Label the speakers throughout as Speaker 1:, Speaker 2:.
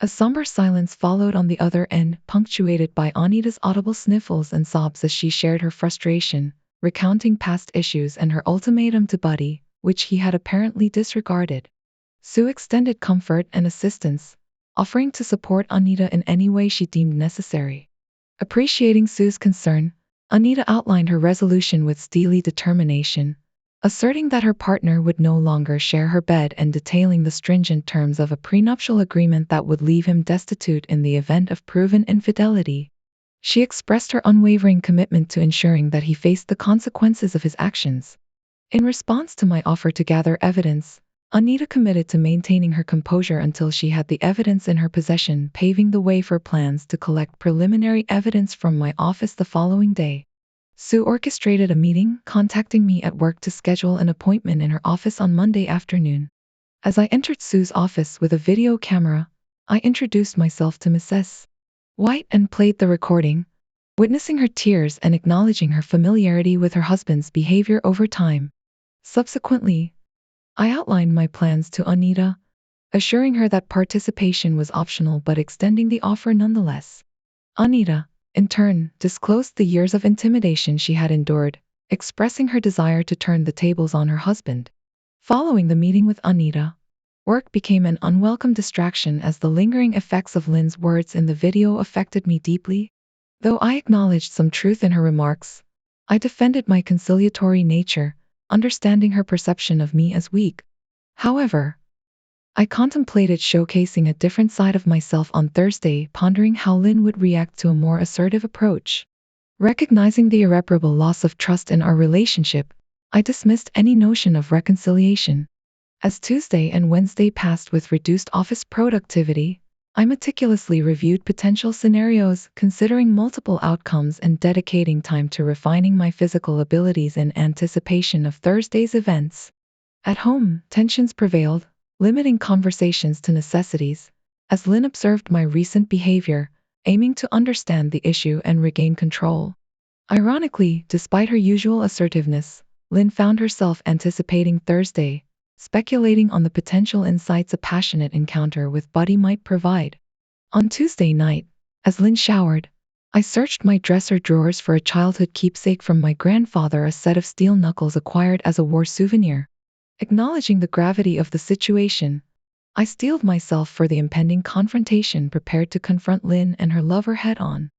Speaker 1: A somber silence followed on the other end, punctuated by Anita's audible sniffles and sobs as she shared her frustration, recounting past issues and her ultimatum to Buddy, which he had apparently disregarded. Sue extended comfort and assistance, offering to support Anita in any way she deemed necessary. Appreciating Sue's concern, Anita outlined her resolution with steely determination, asserting that her partner would no longer share her bed and detailing the stringent terms of a prenuptial agreement that would leave him destitute in the event of proven infidelity. She expressed her unwavering commitment to ensuring that he faced the consequences of his actions. In response to my offer to gather evidence, Anita committed to maintaining her composure until she had the evidence in her possession, paving the way for plans to collect preliminary evidence from my office the following day. Sue orchestrated a meeting, contacting me at work to schedule an appointment in her office on Monday afternoon. As I entered Sue's office with a video camera, I introduced myself to Mrs. White and played the recording, witnessing her tears and acknowledging her familiarity with her husband's behavior over time. Subsequently, I outlined my plans to Anita, assuring her that participation was optional but extending the offer nonetheless. Anita, in turn, disclosed the years of intimidation she had endured, expressing her desire to turn the tables on her husband. Following the meeting with Anita, work became an unwelcome distraction as the lingering effects of Lynn's words in the video affected me deeply. Though I acknowledged some truth in her remarks, I defended my conciliatory nature, understanding her perception of me as weak. However, I contemplated showcasing a different side of myself on Thursday, pondering how Lynn would react to a more assertive approach. Recognizing the irreparable loss of trust in our relationship, I dismissed any notion of reconciliation. As Tuesday and Wednesday passed with reduced office productivity, I meticulously reviewed potential scenarios, considering multiple outcomes and dedicating time to refining my physical abilities in anticipation of Thursday's events. At home, tensions prevailed, limiting conversations to necessities, as Lynn observed my recent behavior, aiming to understand the issue and regain control. Ironically, despite her usual assertiveness, Lynn found herself anticipating Thursday, speculating on the potential insights a passionate encounter with Buddy might provide. On Tuesday night, as Lynn showered, I searched my dresser drawers for a childhood keepsake from my grandfather, a set of steel knuckles acquired as a war souvenir. Acknowledging the gravity of the situation, I steeled myself for the impending confrontation, prepared to confront Lynn and her lover head-on.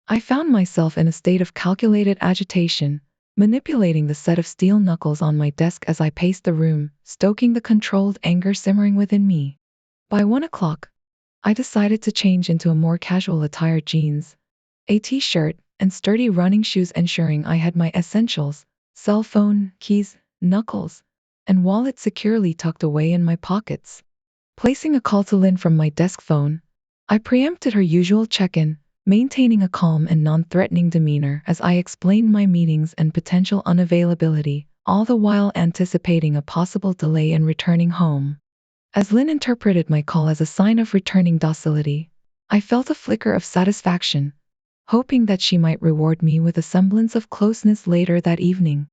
Speaker 1: I found myself in a state of calculated agitation, manipulating the set of steel knuckles on my desk as I paced the room, stoking the controlled anger simmering within me. By 1 o'clock, I decided to change into a more casual attire: jeans, a t-shirt, and sturdy running shoes, ensuring I had my essentials, cell phone, keys, knuckles, and wallet securely tucked away in my pockets. Placing a call to Lynn from my desk phone, I preempted her usual check-in, maintaining a calm and non-threatening demeanor as I explained my meetings and potential unavailability, all the while anticipating a possible delay in returning home. As Lynn interpreted my call as a sign of returning docility, I felt a flicker of satisfaction, hoping that she might reward me with a semblance of closeness later that evening.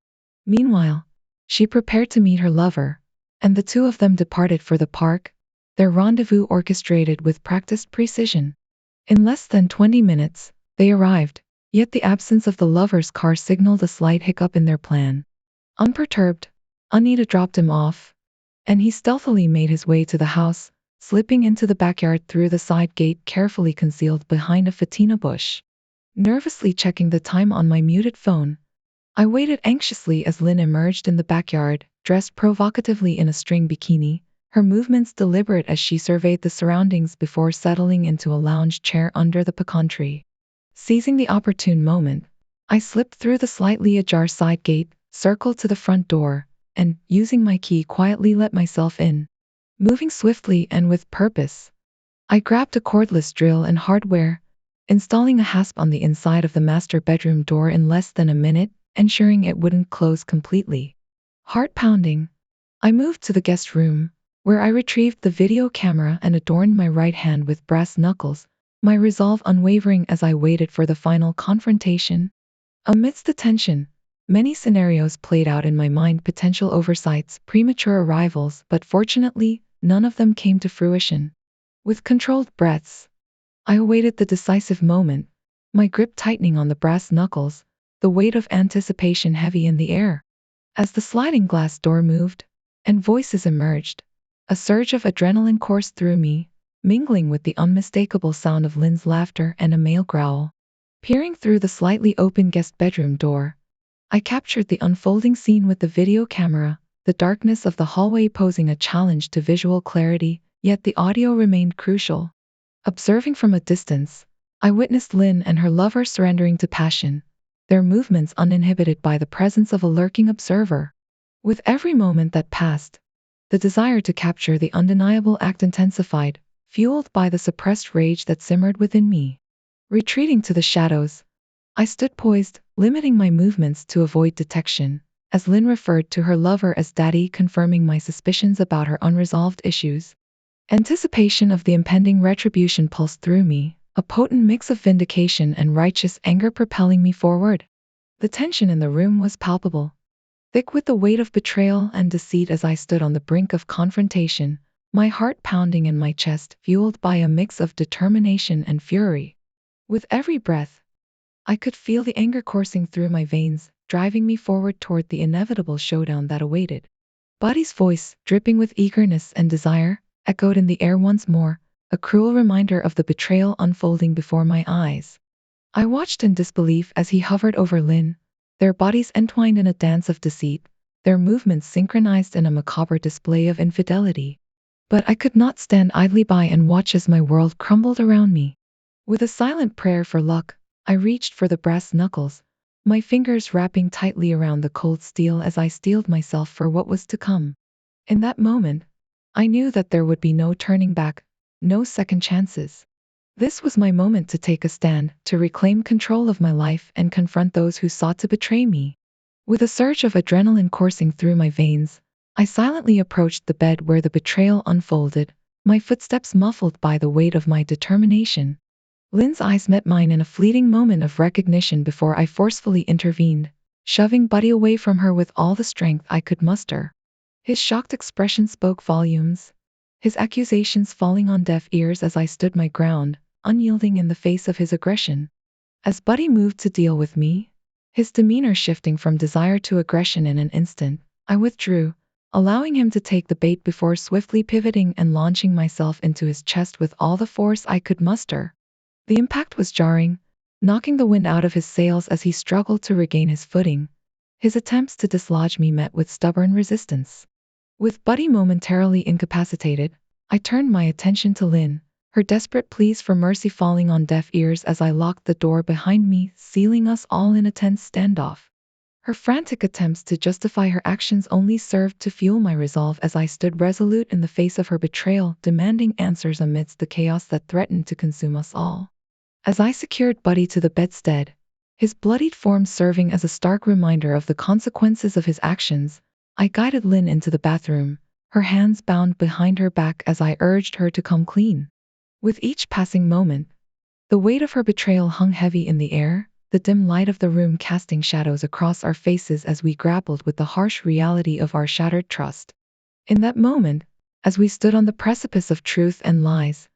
Speaker 1: Meanwhile, she prepared to meet her lover, and the two of them departed for the park, their rendezvous orchestrated with practiced precision. In less than 20 minutes, they arrived, yet the absence of the lover's car signaled a slight hiccup in their plan. Unperturbed, Anita dropped him off, and he stealthily made his way to the house, slipping into the backyard through the side gate carefully concealed behind a fatina bush. Nervously checking the time on my muted phone, I waited anxiously as Lynn emerged in the backyard, dressed provocatively in a string bikini, her movements deliberate as she surveyed the surroundings before settling into a lounge chair under the pecan tree. Seizing the opportune moment, I slipped through the slightly ajar side gate, circled to the front door, and, using my key, quietly let myself in. Moving swiftly and with purpose, I grabbed a cordless drill and hardware, installing a hasp on the inside of the master bedroom door in less than a minute, ensuring it wouldn't close completely. Heart pounding, I moved to the guest room, where I retrieved the video camera and adorned my right hand with brass knuckles, my resolve unwavering as I waited for the final confrontation. Amidst the tension, many scenarios played out in my mind: potential oversights, premature arrivals, but fortunately, none of them came to fruition. With controlled breaths, I awaited the decisive moment, my grip tightening on the brass knuckles, the weight of anticipation heavy in the air. As the sliding glass door moved, and voices emerged, a surge of adrenaline coursed through me, mingling with the unmistakable sound of Lynn's laughter and a male growl. Peering through the slightly open guest bedroom door, I captured the unfolding scene with the video camera, the darkness of the hallway posing a challenge to visual clarity, yet the audio remained crucial. Observing from a distance, I witnessed Lynn and her lover surrendering to passion, their movements uninhibited by the presence of a lurking observer. With every moment that passed, the desire to capture the undeniable act intensified, fueled by the suppressed rage that simmered within me. Retreating to the shadows, I stood poised, limiting my movements to avoid detection, as Lynn referred to her lover as Daddy, confirming my suspicions about her unresolved issues. Anticipation of the impending retribution pulsed through me, a potent mix of vindication and righteous anger propelling me forward. The tension in the room was palpable, thick with the weight of betrayal and deceit as I stood on the brink of confrontation, my heart pounding in my chest, fueled by a mix of determination and fury. With every breath, I could feel the anger coursing through my veins, driving me forward toward the inevitable showdown that awaited. Buddy's voice, dripping with eagerness and desire, echoed in the air once more, a cruel reminder of the betrayal unfolding before my eyes. I watched in disbelief as he hovered over Lynn, their bodies entwined in a dance of deceit, their movements synchronized in a macabre display of infidelity. But I could not stand idly by and watch as my world crumbled around me. With a silent prayer for luck, I reached for the brass knuckles, my fingers wrapping tightly around the cold steel as I steeled myself for what was to come. In that moment, I knew that there would be no turning back, no second chances. This was my moment to take a stand, to reclaim control of my life and confront those who sought to betray me. With a surge of adrenaline coursing through my veins, I silently approached the bed where the betrayal unfolded, my footsteps muffled by the weight of my determination. Lynn's eyes met mine in a fleeting moment of recognition before I forcefully intervened, shoving Buddy away from her with all the strength I could muster. His shocked expression spoke volumes, his accusations falling on deaf ears as I stood my ground, unyielding in the face of his aggression. As Buddy moved to deal with me, his demeanor shifting from desire to aggression in an instant, I withdrew, allowing him to take the bait before swiftly pivoting and launching myself into his chest with all the force I could muster. The impact was jarring, knocking the wind out of his sails as he struggled to regain his footing. His attempts to dislodge me met with stubborn resistance. With Buddy momentarily incapacitated, I turned my attention to Lynn, her desperate pleas for mercy falling on deaf ears as I locked the door behind me, sealing us all in a tense standoff. Her frantic attempts to justify her actions only served to fuel my resolve as I stood resolute in the face of her betrayal, demanding answers amidst the chaos that threatened to consume us all. As I secured Buddy to the bedstead, his bloodied form serving as a stark reminder of the consequences of his actions, I guided Lynn into the bathroom, her hands bound behind her back as I urged her to come clean. With each passing moment, the weight of her betrayal hung heavy in the air, the dim light of the room casting shadows across our faces as we grappled with the harsh reality of our shattered trust. In that moment, as we stood on the precipice of truth and lies,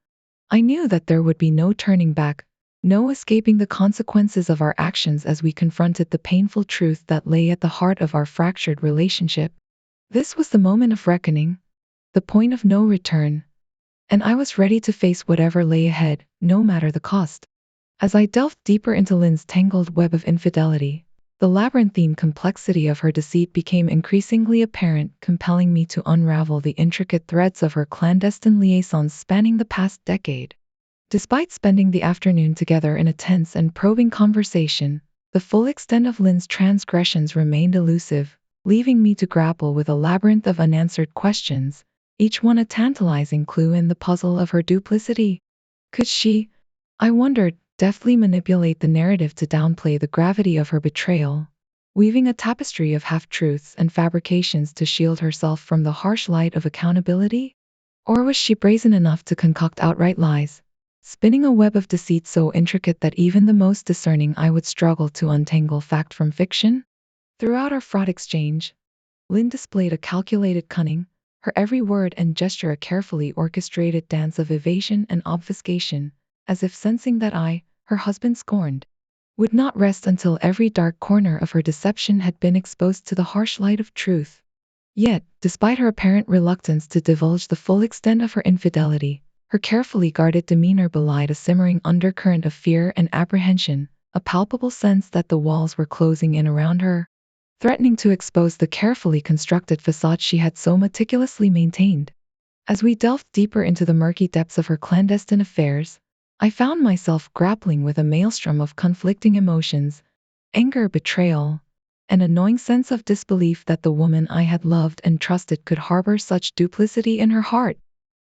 Speaker 1: I knew that there would be no turning back, no escaping the consequences of our actions as we confronted the painful truth that lay at the heart of our fractured relationship. This was the moment of reckoning, the point of no return, and I was ready to face whatever lay ahead, no matter the cost. As I delved deeper into Lynn's tangled web of infidelity, the labyrinthine complexity of her deceit became increasingly apparent, compelling me to unravel the intricate threads of her clandestine liaisons spanning the past decade. Despite spending the afternoon together in a tense and probing conversation, the full extent of Lynn's transgressions remained elusive, leaving me to grapple with a labyrinth of unanswered questions, each one a tantalizing clue in the puzzle of her duplicity. Could she, I wondered, deftly manipulate the narrative to downplay the gravity of her betrayal, weaving a tapestry of half-truths and fabrications to shield herself from the harsh light of accountability? Or was she brazen enough to concoct outright lies, spinning a web of deceit so intricate that even the most discerning eye would struggle to untangle fact from fiction? Throughout our fraught exchange, Lynn displayed a calculated cunning, her every word and gesture a carefully orchestrated dance of evasion and obfuscation, as if sensing that I, her husband scorned, would not rest until every dark corner of her deception had been exposed to the harsh light of truth. Yet, despite her apparent reluctance to divulge the full extent of her infidelity, her carefully guarded demeanor belied a simmering undercurrent of fear and apprehension, a palpable sense that the walls were closing in around her, threatening to expose the carefully constructed facade she had so meticulously maintained. As we delved deeper into the murky depths of her clandestine affairs, I found myself grappling with a maelstrom of conflicting emotions, anger, betrayal, an annoying sense of disbelief that the woman I had loved and trusted could harbor such duplicity in her heart.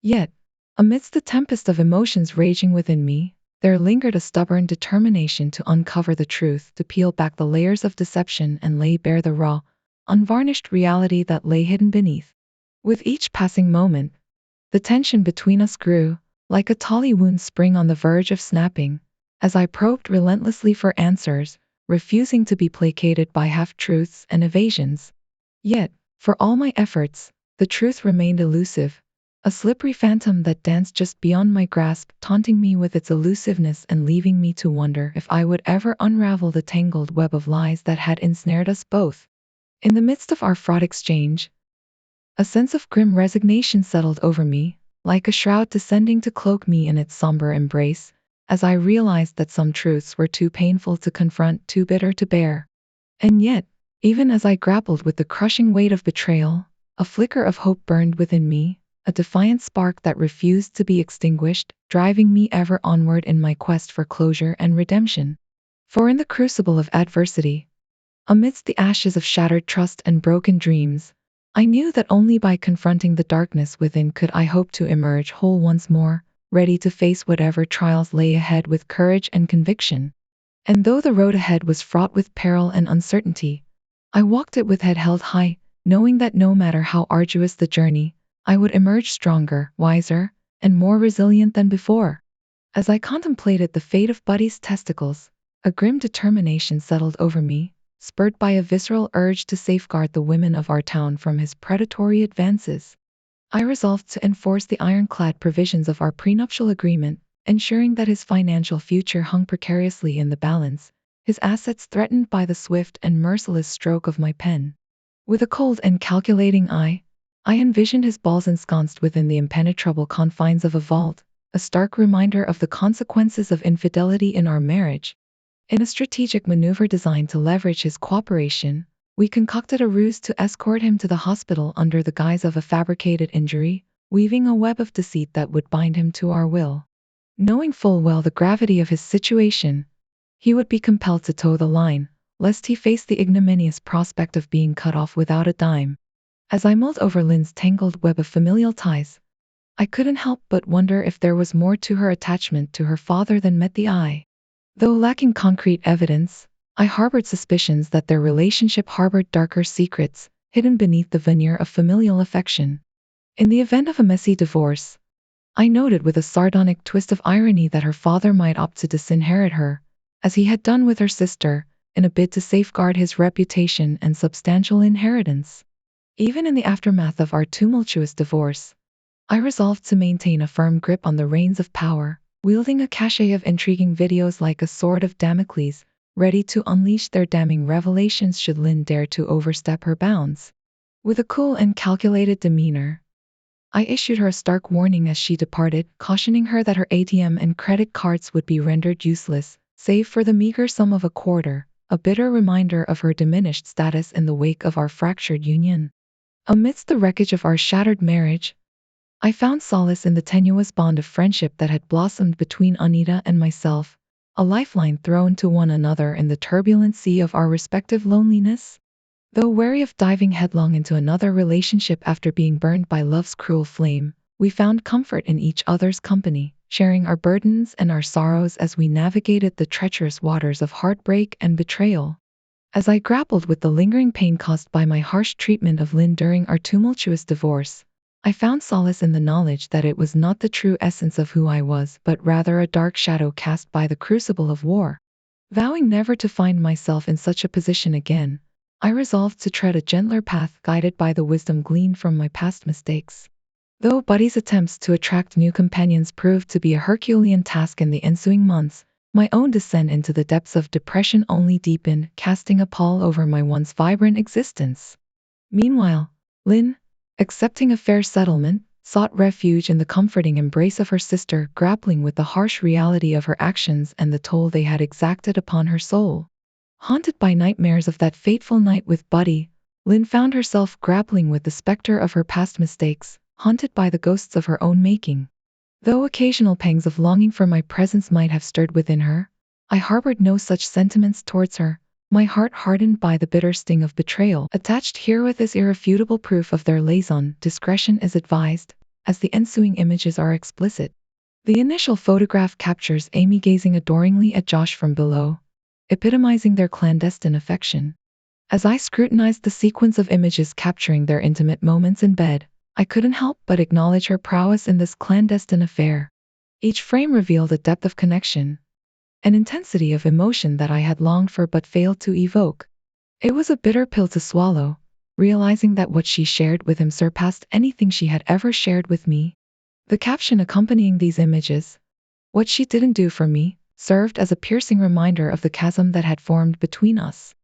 Speaker 1: Yet, amidst the tempest of emotions raging within me, there lingered a stubborn determination to uncover the truth, to peel back the layers of deception and lay bare the raw, unvarnished reality that lay hidden beneath. With each passing moment, the tension between us grew, like a tally wound spring on the verge of snapping, as I probed relentlessly for answers, refusing to be placated by half-truths and evasions. Yet, for all my efforts, the truth remained elusive, a slippery phantom that danced just beyond my grasp, taunting me with its elusiveness and leaving me to wonder if I would ever unravel the tangled web of lies that had ensnared us both. In the midst of our fraught exchange, a sense of grim resignation settled over me, like a shroud descending to cloak me in its somber embrace, as I realized that some truths were too painful to confront, too bitter to bear. And yet, even as I grappled with the crushing weight of betrayal, a flicker of hope burned within me, a defiant spark that refused to be extinguished, driving me ever onward in my quest for closure and redemption. For in the crucible of adversity, amidst the ashes of shattered trust and broken dreams, I knew that only by confronting the darkness within could I hope to emerge whole once more, ready to face whatever trials lay ahead with courage and conviction. And though the road ahead was fraught with peril and uncertainty, I walked it with head held high, knowing that no matter how arduous the journey, I would emerge stronger, wiser, and more resilient than before. As I contemplated the fate of Buddy's testicles, a grim determination settled over me, spurred by a visceral urge to safeguard the women of our town from his predatory advances. I resolved to enforce the ironclad provisions of our prenuptial agreement, ensuring that his financial future hung precariously in the balance, his assets threatened by the swift and merciless stroke of my pen. With a cold and calculating eye, I envisioned his balls ensconced within the impenetrable confines of a vault, a stark reminder of the consequences of infidelity in our marriage. In a strategic maneuver designed to leverage his cooperation, we concocted a ruse to escort him to the hospital under the guise of a fabricated injury, weaving a web of deceit that would bind him to our will. Knowing full well the gravity of his situation, he would be compelled to toe the line, lest he face the ignominious prospect of being cut off without a dime. As I mulled over Lynn's tangled web of familial ties, I couldn't help but wonder if there was more to her attachment to her father than met the eye. Though lacking concrete evidence, I harbored suspicions that their relationship harbored darker secrets, hidden beneath the veneer of familial affection. In the event of a messy divorce, I noted with a sardonic twist of irony that her father might opt to disinherit her, as he had done with her sister, in a bid to safeguard his reputation and substantial inheritance. Even in the aftermath of our tumultuous divorce, I resolved to maintain a firm grip on the reins of power, wielding a cachet of intriguing videos like a sword of Damocles, ready to unleash their damning revelations should Lynn dare to overstep her bounds. With a cool and calculated demeanor, I issued her a stark warning as she departed, cautioning her that her ATM and credit cards would be rendered useless, save for the meager sum of a quarter, a bitter reminder of her diminished status in the wake of our fractured union. Amidst the wreckage of our shattered marriage, I found solace in the tenuous bond of friendship that had blossomed between Anita and myself, a lifeline thrown to one another in the turbulent sea of our respective loneliness. Though wary of diving headlong into another relationship after being burned by love's cruel flame, we found comfort in each other's company, sharing our burdens and our sorrows as we navigated the treacherous waters of heartbreak and betrayal. As I grappled with the lingering pain caused by my harsh treatment of Lynn during our tumultuous divorce, I found solace in the knowledge that it was not the true essence of who I was, but rather a dark shadow cast by the crucible of war. Vowing never to find myself in such a position again, I resolved to tread a gentler path guided by the wisdom gleaned from my past mistakes. Though Buddy's attempts to attract new companions proved to be a Herculean task in the ensuing months, my own descent into the depths of depression only deepened, casting a pall over my once vibrant existence. Meanwhile, Lynn, accepting a fair settlement, sought refuge in the comforting embrace of her sister, grappling with the harsh reality of her actions and the toll they had exacted upon her soul. Haunted by nightmares of that fateful night with Buddy, Lynn found herself grappling with the specter of her past mistakes, haunted by the ghosts of her own making. Though occasional pangs of longing for my presence might have stirred within her, I harbored no such sentiments towards her, my heart hardened by the bitter sting of betrayal. Attached herewith is irrefutable proof of their liaison. Discretion is advised, as the ensuing images are explicit. The initial photograph captures Amy gazing adoringly at Josh from below, epitomizing their clandestine affection. As I scrutinized the sequence of images capturing their intimate moments in bed, I couldn't help but acknowledge her prowess in this clandestine affair. Each frame revealed a depth of connection, an intensity of emotion that I had longed for but failed to evoke. It was a bitter pill to swallow, realizing that what she shared with him surpassed anything she had ever shared with me. The caption accompanying these images, "What she didn't do for me," served as a piercing reminder of the chasm that had formed between us.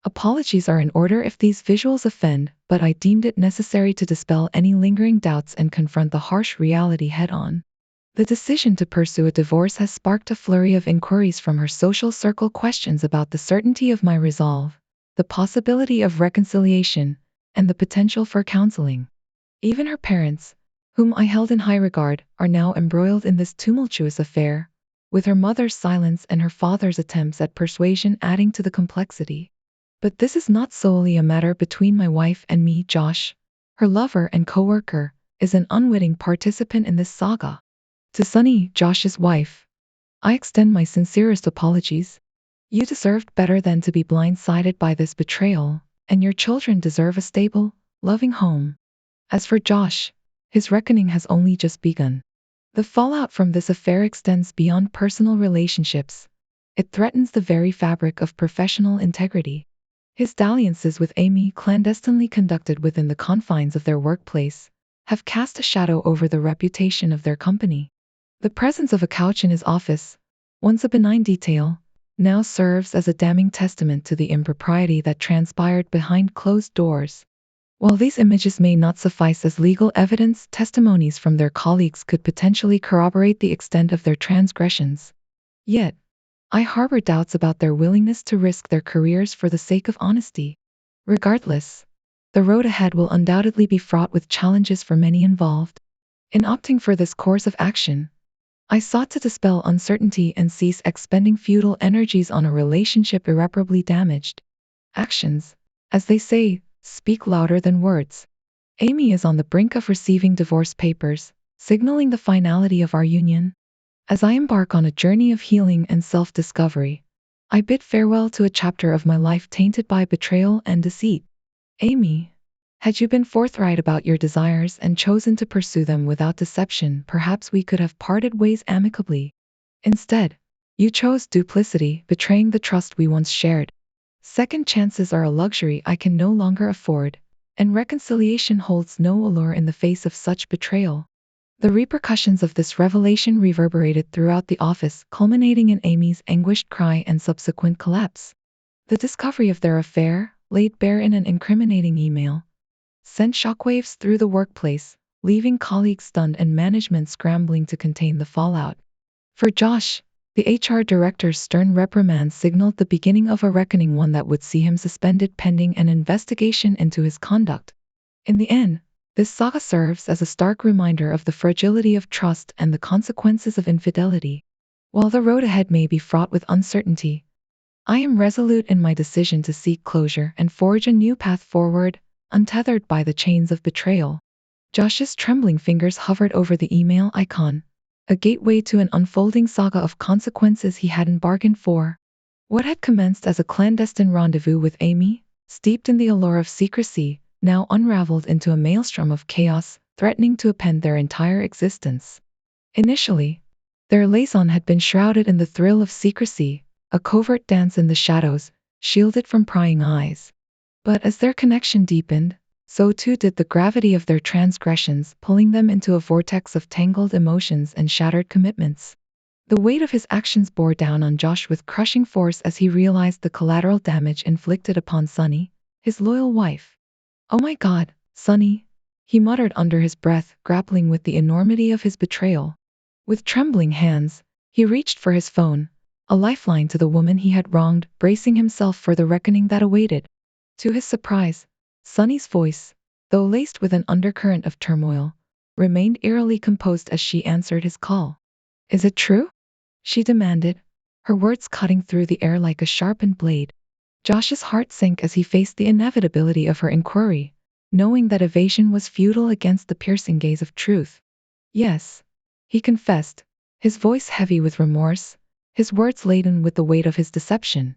Speaker 1: Apologies are in order if these visuals offend, but I deemed it necessary to dispel any lingering doubts and confront the harsh reality head-on. The decision to pursue a divorce has sparked a flurry of inquiries from her social circle, questions about the certainty of my resolve, the possibility of reconciliation, and the potential for counseling. Even her parents, whom I held in high regard, are now embroiled in this tumultuous affair, with her mother's silence and her father's attempts at persuasion adding to the complexity. But this is not solely a matter between my wife and me. Josh, her lover and coworker, is an unwitting participant in this saga. To Sunny, Josh's wife, I extend my sincerest apologies. You deserved better than to be blindsided by this betrayal, and your children deserve a stable, loving home. As for Josh, his reckoning has only just begun. The fallout from this affair extends beyond personal relationships. It threatens the very fabric of professional integrity. His dalliances with Amy, clandestinely conducted within the confines of their workplace, have cast a shadow over the reputation of their company. The presence of a couch in his office, once a benign detail, now serves as a damning testament to the impropriety that transpired behind closed doors. While these images may not suffice as legal evidence, testimonies from their colleagues could potentially corroborate the extent of their transgressions. Yet, I harbor doubts about their willingness to risk their careers for the sake of honesty. Regardless, the road ahead will undoubtedly be fraught with challenges for many involved. In opting for this course of action, I sought to dispel uncertainty and cease expending futile energies on a relationship irreparably damaged. Actions, as they say, speak louder than words. Amy is on the brink of receiving divorce papers, signaling the finality of our union. As I embark on a journey of healing and self-discovery, I bid farewell to a chapter of my life tainted by betrayal and deceit. Amy, had you been forthright about your desires and chosen to pursue them without deception, perhaps we could have parted ways amicably. Instead, you chose duplicity, betraying the trust we once shared. Second chances are a luxury I can no longer afford, and reconciliation holds no allure in the face of such betrayal. The repercussions of this revelation reverberated throughout the office, culminating in Amy's anguished cry and subsequent collapse. The discovery of their affair, laid bare in an incriminating email, sent shockwaves through the workplace, leaving colleagues stunned and management scrambling to contain the fallout. For Josh, the HR director's stern reprimand signaled the beginning of a reckoning, one that would see him suspended pending an investigation into his conduct. In the end, this saga serves as a stark reminder of the fragility of trust and the consequences of infidelity. While the road ahead may be fraught with uncertainty, I am resolute in my decision to seek closure and forge a new path forward, untethered by the chains of betrayal. Josh's trembling fingers hovered over the email icon, a gateway to an unfolding saga of consequences he hadn't bargained for. What had commenced as a clandestine rendezvous with Amy, steeped in the allure of secrecy, now unraveled into a maelstrom of chaos, threatening to upend their entire existence. Initially, their liaison had been shrouded in the thrill of secrecy, a covert dance in the shadows, shielded from prying eyes. But as their connection deepened, so too did the gravity of their transgressions, pulling them into a vortex of tangled emotions and shattered commitments. The weight of his actions bore down on Josh with crushing force as he realized the collateral damage inflicted upon Sunny, his loyal wife. Oh my God, Sunny, he muttered under his breath, grappling with the enormity of his betrayal. With trembling hands, he reached for his phone, a lifeline to the woman he had wronged, bracing himself for the reckoning that awaited. To his surprise, Sunny's voice, though laced with an undercurrent of turmoil, remained eerily composed as she answered his call. Is it true? She demanded, her words cutting through the air like a sharpened blade. Josh's heart sank as he faced the inevitability of her inquiry, knowing that evasion was futile against the piercing gaze of truth. Yes, he confessed, his voice heavy with remorse, his words laden with the weight of his deception.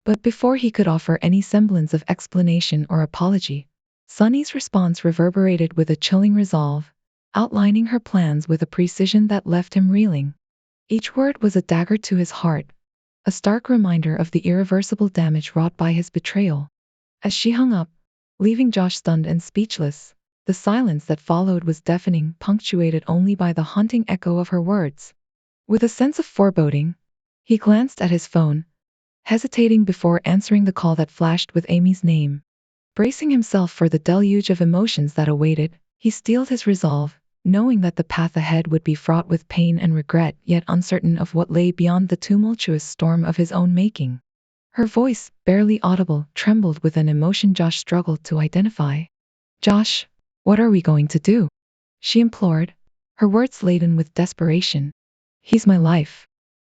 Speaker 1: But before he could offer any semblance of explanation or apology, Sunny's response reverberated with a chilling resolve, outlining her plans with a precision that left him reeling. Each word was a dagger to his heart, a stark reminder of the irreversible damage wrought by his betrayal. As she hung up, leaving Josh stunned and speechless, the silence that followed was deafening, punctuated only by the haunting echo of her words. With a sense of foreboding, he glanced at his phone, hesitating before answering the call that flashed with Amy's name. Bracing himself for the deluge of emotions that awaited, he steeled his resolve, knowing that the path ahead would be fraught with pain and regret, yet uncertain of what lay beyond the tumultuous storm of his own making. Her voice, barely audible, trembled with an emotion Josh struggled to identify. Josh, what are we going to do? She implored, her words laden with desperation. He's my life.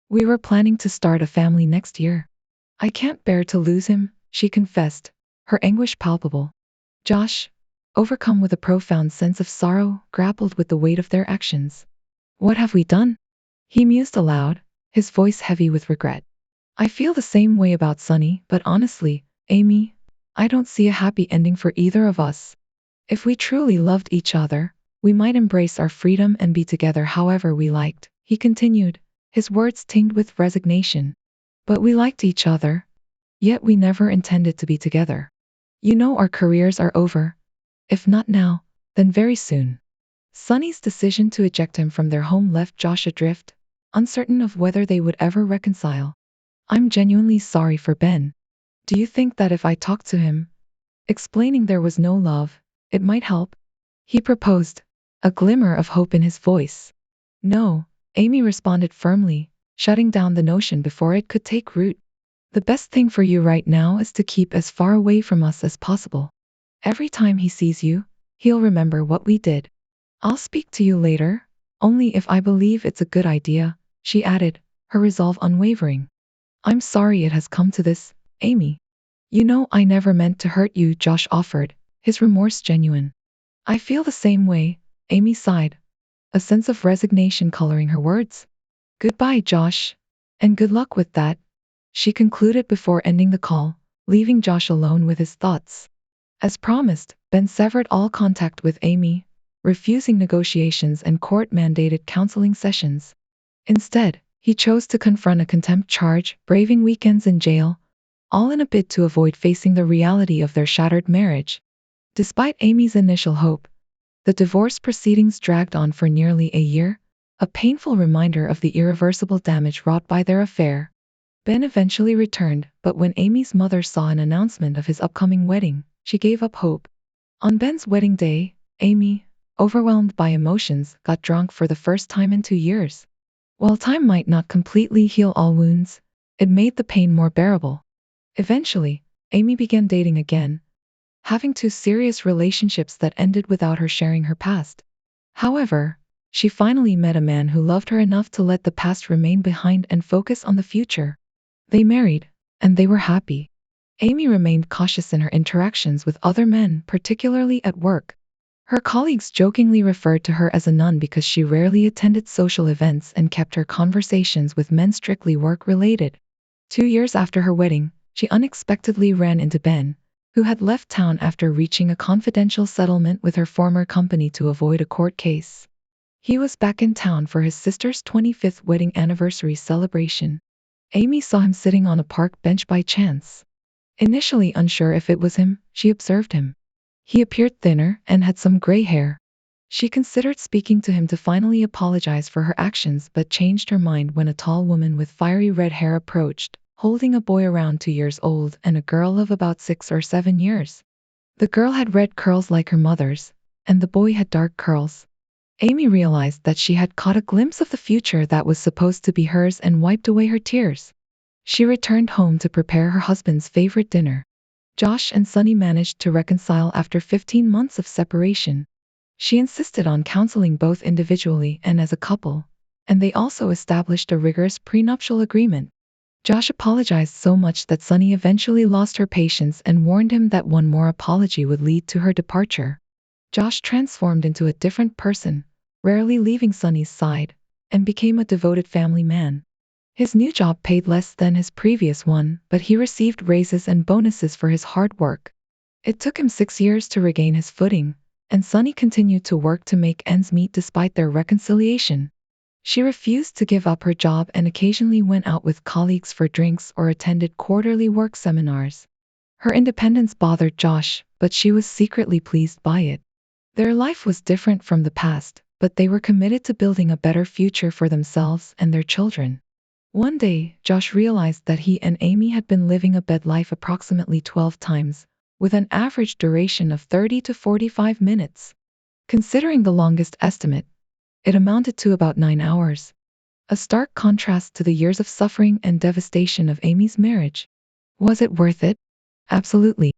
Speaker 1: We were planning to start a family next year. I can't bear to lose him, she confessed, her anguish palpable. Josh, overcome with a profound sense of sorrow, grappled with the weight of their actions. What have we done? He mused aloud, his voice heavy with regret. I feel the same way about Sunny, but honestly, Amy, I don't see a happy ending for either of us. If we truly loved each other, we might embrace our freedom and be together however we liked, he continued, his words tinged with resignation. But we liked each other, yet we never intended to be together. You know our careers are over. If not now, then very soon. Sunny's decision to eject him from their home left Josh adrift, uncertain of whether they would ever reconcile. I'm genuinely sorry for Ben. Do you think that if I talked to him, explaining there was no love, it might help? He proposed, a glimmer of hope in his voice. No, Amy responded firmly, shutting down the notion before it could take root. The best thing for you right now is to keep as far away from us as possible. Every time he sees you, he'll remember what we did. I'll speak to you later, only if I believe it's a good idea, she added, her resolve unwavering. I'm sorry it has come to this, Amy. You know I never meant to hurt you, Josh offered, his remorse genuine. I feel the same way, Amy sighed, a sense of resignation coloring her words. Goodbye, Josh, and good luck with that, she concluded before ending the call, leaving Josh alone with his thoughts. As promised, Ben severed all contact with Amy, refusing negotiations and court-mandated counseling sessions. Instead, he chose to confront a contempt charge, braving weekends in jail, all in a bid to avoid facing the reality of their shattered marriage. Despite Amy's initial hope, the divorce proceedings dragged on for nearly a year, a painful reminder of the irreversible damage wrought by their affair. Ben eventually returned, but when Amy's mother saw an announcement of his upcoming wedding, she gave up hope. On Ben's wedding day, Amy, overwhelmed by emotions, got drunk for the first time in 2 years. While time might not completely heal all wounds, it made the pain more bearable. Eventually, Amy began dating again, having 2 serious relationships that ended without her sharing her past. However, she finally met a man who loved her enough to let the past remain behind and focus on the future. They married, and they were happy. Amy remained cautious in her interactions with other men, particularly at work. Her colleagues jokingly referred to her as a nun because she rarely attended social events and kept her conversations with men strictly work-related. 2 years after her wedding, she unexpectedly ran into Ben, who had left town after reaching a confidential settlement with her former company to avoid a court case. He was back in town for his sister's 25th wedding anniversary celebration. Amy saw him sitting on a park bench by chance. Initially unsure if it was him, she observed him. He appeared thinner and had some gray hair. She considered speaking to him to finally apologize for her actions but changed her mind when a tall woman with fiery red hair approached, holding a boy around 2 years old and a girl of about 6 or 7 years. The girl had red curls like her mother's, and the boy had dark curls. Amy realized that she had caught a glimpse of the future that was supposed to be hers and wiped away her tears. She returned home to prepare her husband's favorite dinner. Josh and Sunny managed to reconcile after 15 months of separation. She insisted on counseling both individually and as a couple, and they also established a rigorous prenuptial agreement. Josh apologized so much that Sunny eventually lost her patience and warned him that one more apology would lead to her departure. Josh transformed into a different person, rarely leaving Sunny's side, and became a devoted family man. His new job paid less than his previous one, but he received raises and bonuses for his hard work. It took him 6 years to regain his footing, and Sunny continued to work to make ends meet despite their reconciliation. She refused to give up her job and occasionally went out with colleagues for drinks or attended quarterly work seminars. Her independence bothered Josh, but she was secretly pleased by it. Their life was different from the past, but they were committed to building a better future for themselves and their children. One day, Josh realized that he and Amy had been living a bed life approximately 12 times, with an average duration of 30 to 45 minutes. Considering the longest estimate, it amounted to about 9 hours. A stark contrast to the years of suffering and devastation of Amy's marriage. Was it worth it? Absolutely.